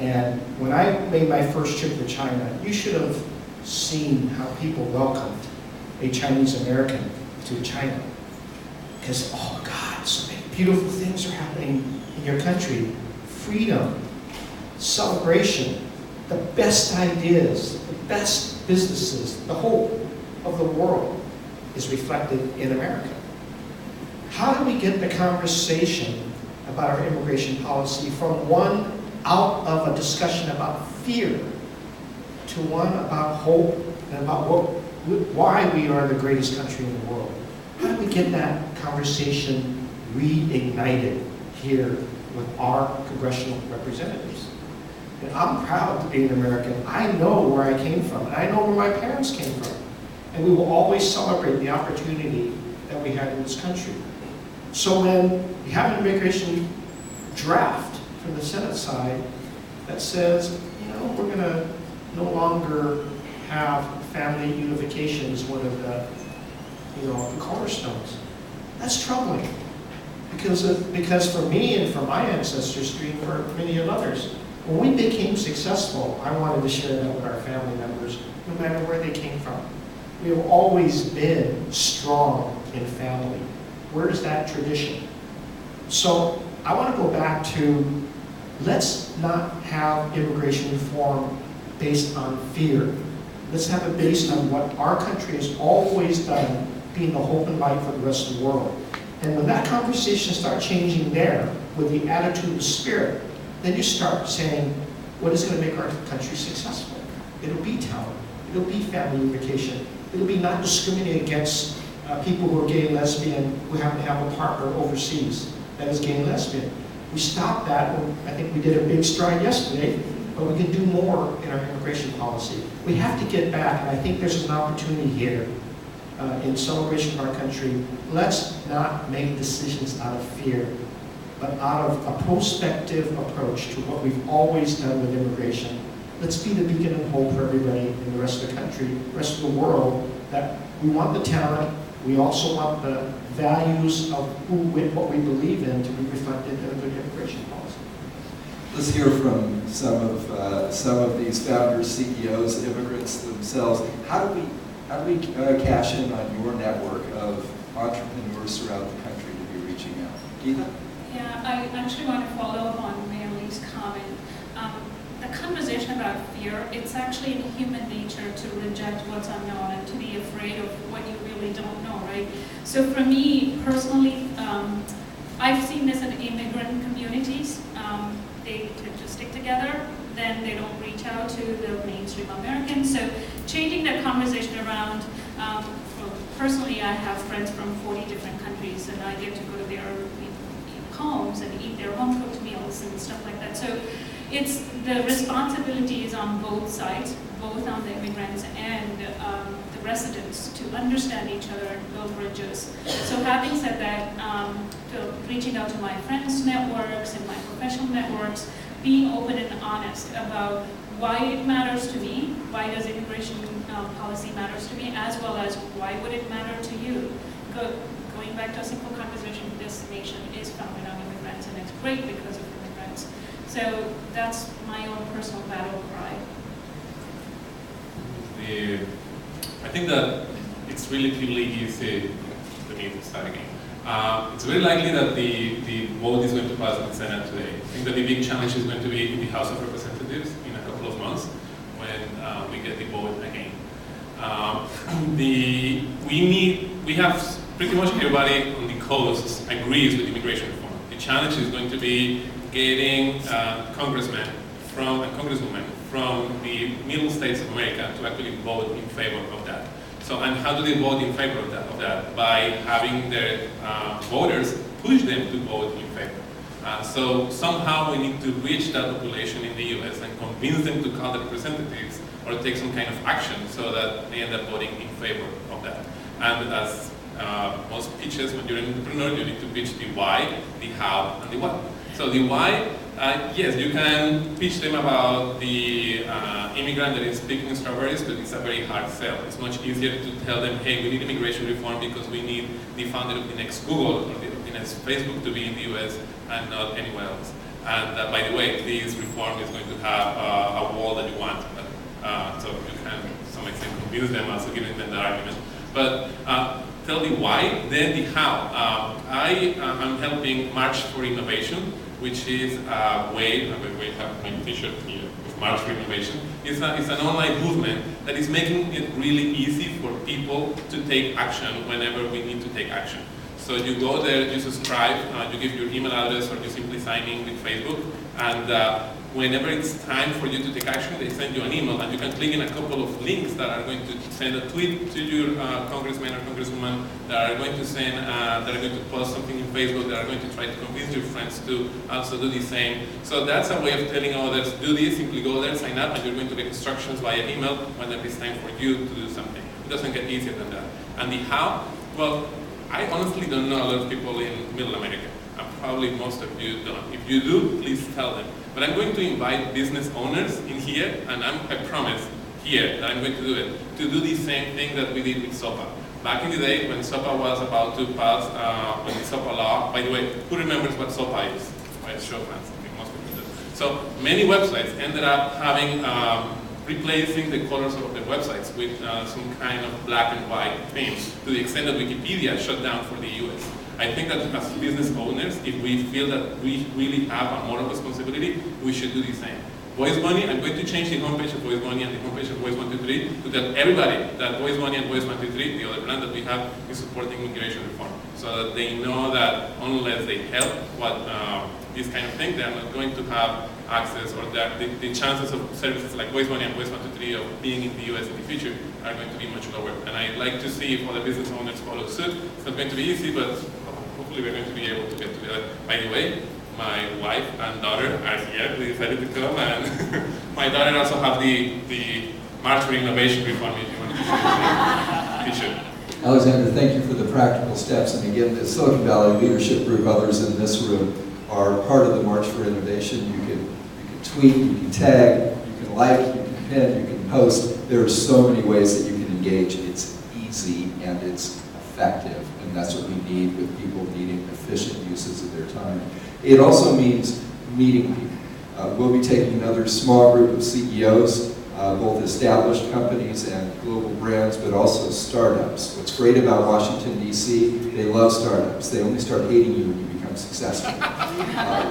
And when I made my first trip to China, you should have seen how people welcomed a Chinese American to China. Because, oh God, so many beautiful things are happening in your country. Freedom, celebration, the best ideas, the best businesses, the hope of the world is reflected in America. How do we get the conversation about our immigration policy from one out of a discussion about fear to one about hope and about why we are the greatest country in the world? How do we get that conversation reignited here with our congressional representatives? And I'm proud to be an American. I know where I came from, and I know where my parents came from. And we will always celebrate the opportunity that we had in this country. So when we have an immigration draft from the Senate side that says, we're going to no longer have family unification as one of the, the cornerstones. That's troubling, because for me and for my ancestry, and for many of others, when we became successful, I wanted to share that with our family members, no matter where they came from. We have always been strong in family. Where is that tradition? So I want to go back to, let's not have immigration reform based on fear. Let's have it based on what our country has always done, being the hope and light for the rest of the world. And when that conversation starts changing there, with the attitude and spirit, then you start saying, what is going to make our country successful? It'll be talent. It'll be family unification. It'll be not discriminating against people who are gay and lesbian who happen to have a partner overseas that is gay and lesbian. We stopped that. I think we did a big stride yesterday, but we can do more in our immigration policy. We have to get back, and I think there's an opportunity here in celebration of our country. Let's not make decisions out of fear, but out of a prospective approach to what we've always done with immigration. Let's be the beacon of hope for everybody in the rest of the country, the rest of the world, that we want the talent, we also want the values of what we believe in to be reflected in a good immigration policy. Let's hear from some of these founders, CEOs, immigrants themselves. How do we cash in on your network of entrepreneurs throughout the country to be reaching out? Geetha? Yeah, I actually want to follow up on Mary's comment. The conversation about fear, it's actually in human nature to reject what's unknown and to be afraid of what you really don't know, right? So for me personally, I've seen this in immigrant communities. They tend to stick together, then they don't reach out to the mainstream Americans. So changing that conversation around, personally I have friends from 40 different countries, and I get to go to their homes and eat their home cooked meals and stuff like that. So it's the responsibility is on both sides, both on the immigrants and the residents, to understand each other and build bridges. So having said that, reaching out to my friends' networks and my professional networks, being open and honest about why it matters to me, why does immigration policy matters to me, as well as why would it matter to you. Going back to a simple conversation, this nation is founded on immigrants, and it's great because of immigrants. So that's my own personal battle cry. I think that it's relatively easy to me to start again. It's very likely that the vote is going to pass in the Senate today. I think that the big challenge is going to be in the House of Representatives in a couple of months when we get the vote again. We have pretty much everybody on the coast agrees with immigration reform. The challenge is going to be getting congressmen and congresswomen from the middle states of America to actually vote in favor of that. So, and how do they vote in favor of that? By having their voters push them to vote in favor. So somehow we need to reach that population in the US and convince them to call the representatives or take some kind of action so that they end up voting in favor of that. And as most pitches, when you're an entrepreneur, you need to pitch the why, the how, and the what. So the why, yes, you can pitch them about the immigrant that is picking strawberries, but it's a very hard sell. It's much easier to tell them, hey, we need immigration reform because we need the founder of the next Google or the next Facebook to be in the US and not anywhere else. And by the way, this reform is going to have a wall that you want. So you can, to some extent, convince them, also giving them the argument. But tell the why, then the how. I am helping March for Innovation, which is a way, we have my t-shirt here, with March for Innovation. It's an online movement that is making it really easy for people to take action whenever we need to take action. So you go there, you subscribe, you give your email address, or you simply sign in with Facebook, and whenever it's time for you to take action, they send you an email, and you can click in a couple of links that are going to send a tweet to your congressman or congresswoman, that are going to send, that are going to post something in Facebook, that are going to try to convince your friends to also do the same. So that's a way of telling others, do this, simply go there, sign up, and you're going to get instructions via email whenever it's time for you to do something. It doesn't get easier than that. And the how, well, I honestly don't know a lot of people in Middle America. And probably most of you don't. If you do, please tell them. But I'm going to invite business owners in here, and I promise here that I'm going to do it, to do the same thing that we did with SOPA. Back in the day when SOPA was about to pass, when the SOPA law, by the way, who remembers what SOPA is? Right, show of hands, I think most people do. So many websites ended up having, replacing the colors of their websites with some kind of black and white theme, to the extent that Wikipedia shut down for the US. I think that as business owners, if we feel that we really have a moral responsibility, we should do the same. VoiceBunny, I'm going to change the homepage of VoiceBunny and the homepage of Voice123 to tell everybody that VoiceBunny and Voice123, the other brand that we have, is supporting immigration reform, so that they know that unless they help what this kind of thing, they are not going to have access, or that the chances of services like VoiceBunny and Voice123 of being in the US in the future are going to be much lower. And I'd like to see if other business owners follow suit. It's not going to be easy, but hopefully we're going to be able to get together. By the way, my wife and daughter are here. They decided to come, and my daughter also have the March for Innovation reform, if you want to see t-shirt. Alexander, thank you for the practical steps. And again, the Silicon Valley Leadership Group, others in this room, are part of the March for Innovation. You can tweet, you can tag, you can like, you can pin, you can post. There are so many ways that you can engage. It's easy and it's effective, and that's what we need with people needing efficient uses of their time. It also means meeting people. We'll be taking another small group of CEOs, both established companies and global brands, but also startups. What's great about Washington, D.C., they love startups. They only start hating you when you become successful.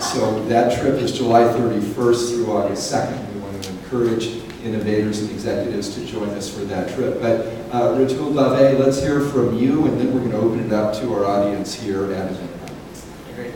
So that trip is July 31st through August 2nd. We want to encourage innovators and executives to join us for that trip. But Rutul, let's hear from you, and then we're going to open it up to our audience here at Eventbrite. Great.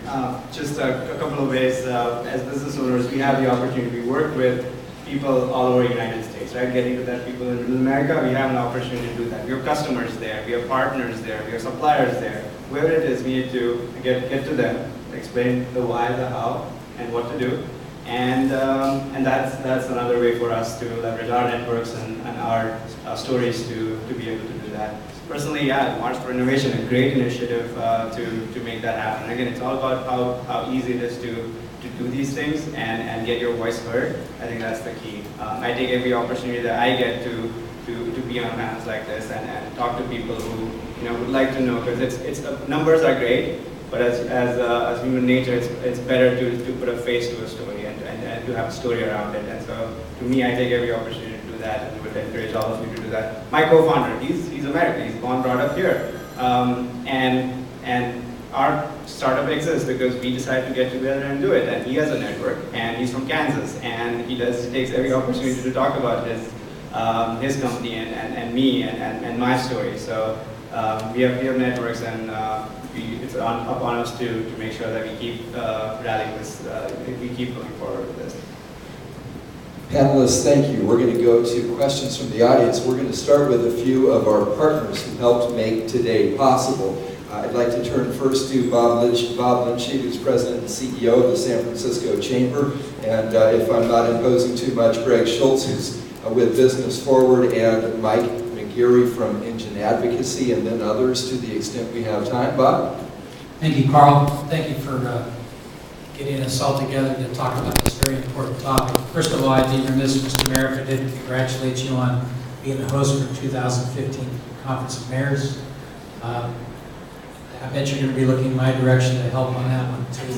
Just a couple of ways. As business owners, we have the opportunity to work with people all over the United States, right? Getting to that people in Middle America, we have an opportunity to do that. We have customers there, we have partners there, we have suppliers there. Whoever it is, we need to get to them, explain the why, the how, and what to do. And that's another way for us to leverage our networks and our stories to be able to do that. Personally, yeah, March for Innovation, a great initiative to make that happen. Again, it's all about how easy it is to do these things and get your voice heard. I think that's the key. I take every opportunity that I get to be on panels like this and talk to people who would like to know, because it's numbers are great, but as human nature, it's better to put a face to a story and to have a story around it. And so, to me, I take every opportunity to do that, and would encourage all of you to do that. My co-founder, he's American, he's born, brought up here, and our startup exists because we decided to get together and do it. And he has a network, and he's from Kansas, and he takes every opportunity to talk about his company and me and my story. So we have networks, and it's upon us to make sure that we keep rallying this, we keep looking forward to this. Panelists, thank you. We're going to go to questions from the audience. We're going to start with a few of our partners who helped make today possible. I'd like to turn first to Bob Lynchy, who's President and CEO of the San Francisco Chamber, and if I'm not imposing too much, Greg Schultz, who's with Business Forward, and Mike McGeary from Engine Advocacy, and then others to the extent we have time. Bob? Thank you, Carl. Thank you for getting us all together to talk about this very important topic. First of all, I'd be remiss, Mr. Mayor, if I didn't congratulate you on being the host for the 2015 Conference of Mayors. I bet you're going to be looking in my direction to help on that one, too.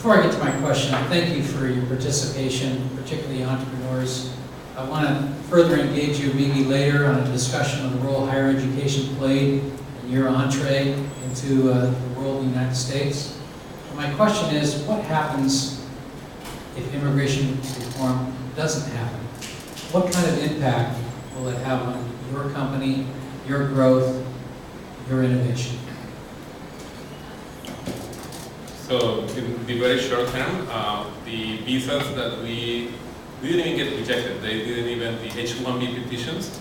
Before I get to my question, thank you for your participation, particularly entrepreneurs. I want to further engage you maybe later on a discussion on the role higher education played in your entree into the world of the United States. And my question is, what happens if immigration reform doesn't happen? What kind of impact will it have on your company, your growth, your innovation? So in the very short term, the visas that we didn't even get rejected. They didn't even, the H-1B petitions.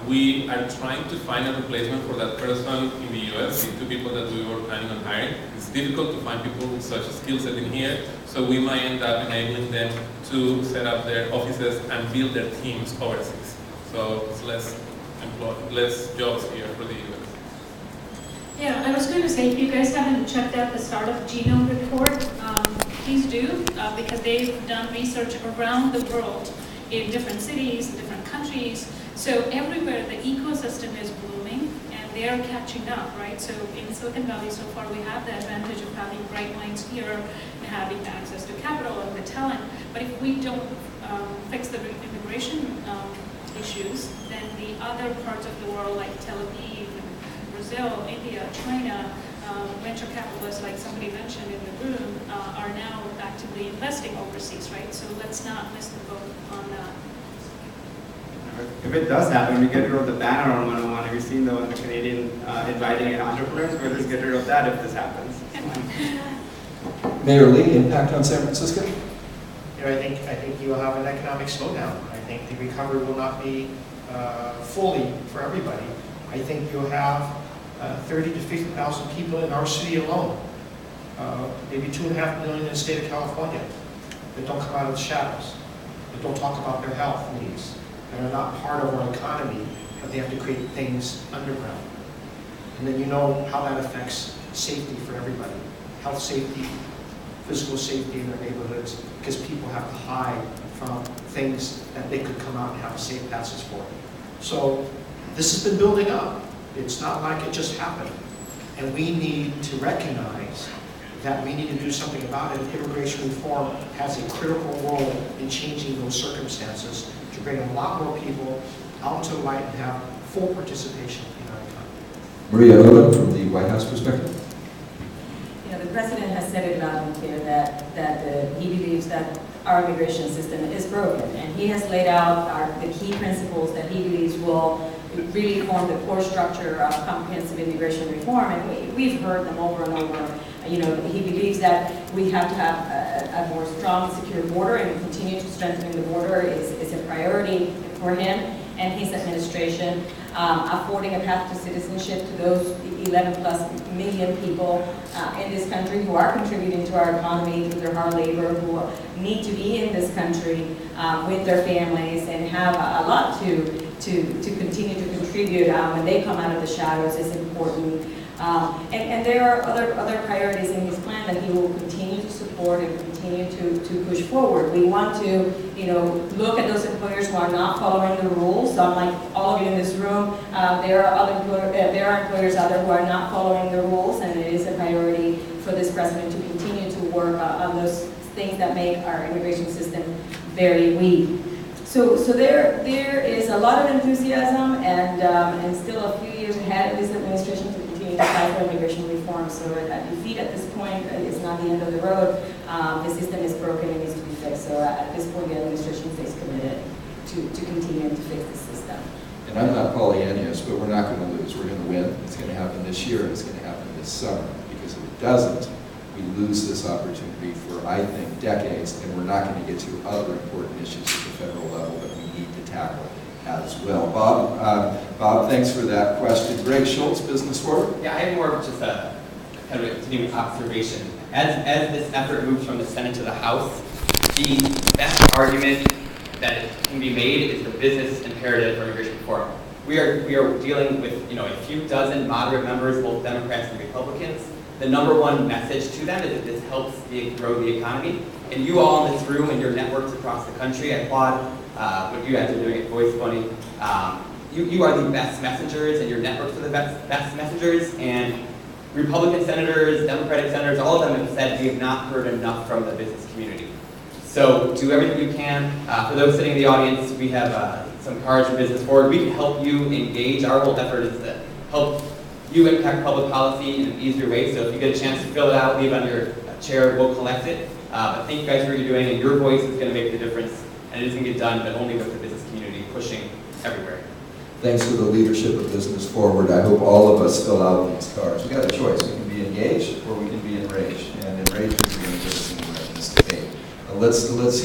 We are trying to find a replacement for that person in the US, the 2 people that we were planning on hiring. It's difficult to find people with such a skill set in here, so we might end up enabling them to set up their offices and build their teams overseas. So it's less jobs here for the US. Yeah, I was going to say, if you guys haven't checked out the Startup Genome Report, please do, because they've done research around the world in different cities, in different countries. So everywhere the ecosystem is blooming and they're catching up, right? So in Silicon Valley so far we have the advantage of having bright minds here and having access to capital and the talent. But if we don't fix the immigration issues, then the other parts of the world like Tel Aviv, Brazil, India, China, venture capitalists, like somebody mentioned in the room, are now actively investing overseas, right? So let's not miss the boat on that. If it does happen, we get rid of the banner on 101. Have you seen the Canadian inviting entrepreneurs? We'll just get rid of that if this happens. Mayor Lee, impact on San Francisco? You know, I think you will have an economic slowdown. I think the recovery will not be fully for everybody. I think you'll have 30 to 50,000 people in our city alone, maybe 2.5 million in the state of California, that don't come out of the shadows, that don't talk about their health needs, that are not part of our economy, but they have to create things underground. And then you know how that affects safety for everybody, health safety, physical safety in their neighborhoods, because people have to hide from things that they could come out and have a safe passage for. So this has been building up. It's not like it just happened. And we need to recognize that we need to do something about it. Immigration reform has a critical role in changing those circumstances to bring a lot more people out into the light and have full participation in our economy. Maria Odom, from the White House perspective. You know, the president has said it loud and clear that he believes that our immigration system is broken, and he has laid out the key principles that he believes will really form the core structure of comprehensive immigration reform, and we've heard them over and over. You know, he believes that we have to have a more strong, secure border, and continue to strengthening the border is a priority for him and his administration. Affording a path to citizenship to those 11+ million people in this country who are contributing to our economy through their hard labor, who need to be in this country with their families and have a lot to continue to contribute when they come out of the shadows is important. And there are other priorities in his plan that he will continue to support and continue to push forward. We want to, you know, look at those employers who are not following the rules. So unlike all of you in this room, there are employers out there who are not following the rules, and it is a priority for this president to continue to work on those things that make our immigration system very weak. So there is a lot of enthusiasm and still a few years ahead of this administration to continue to fight for immigration reform. So that defeat at this point is not the end of the road. The system is broken and needs to be fixed. So at this point, the administration stays committed to continue to fix the system. And I'm not Pollyannish, but we're not going to lose. We're going to win. It's going to happen this year, and it's going to happen this summer. Because if it doesn't, we lose this opportunity for, I think, decades, and we're not going to get to other important issues at the federal level that we need to tackle as well. Bob, thanks for that question. Greg Schultz, Business Forward. Yeah, I have more of just a kind of a continuing observation. As this effort moves from the Senate to the House, the best argument that it can be made is the business imperative for immigration reform. We are dealing with, you know, a few dozen moderate members, both Democrats and Republicans. The #1 message to them is that this helps grow the economy. And you all in this room and your networks across the country, I applaud what you guys are doing at VoiceBunny. You are the best messengers, and your networks are the best messengers. And Republican senators, Democratic senators, all of them have said we have not heard enough from the business community. So do everything you can. For those sitting in the audience, we have some cards for Business Forward. We can help you engage. Our whole effort is to help you impact public policy in an easier way. So if you get a chance to fill it out, leave it on your chair, we'll collect it. But thank you guys for what you're doing, and your voice is going to make the difference. And it isn't get done, but only with the business community pushing everywhere. Thanks for the leadership of Business Forward. I hope all of us fill out these cards. We got a choice. We can be engaged or we can be enraged. And enraged is going to get us anywhere in this debate. Let's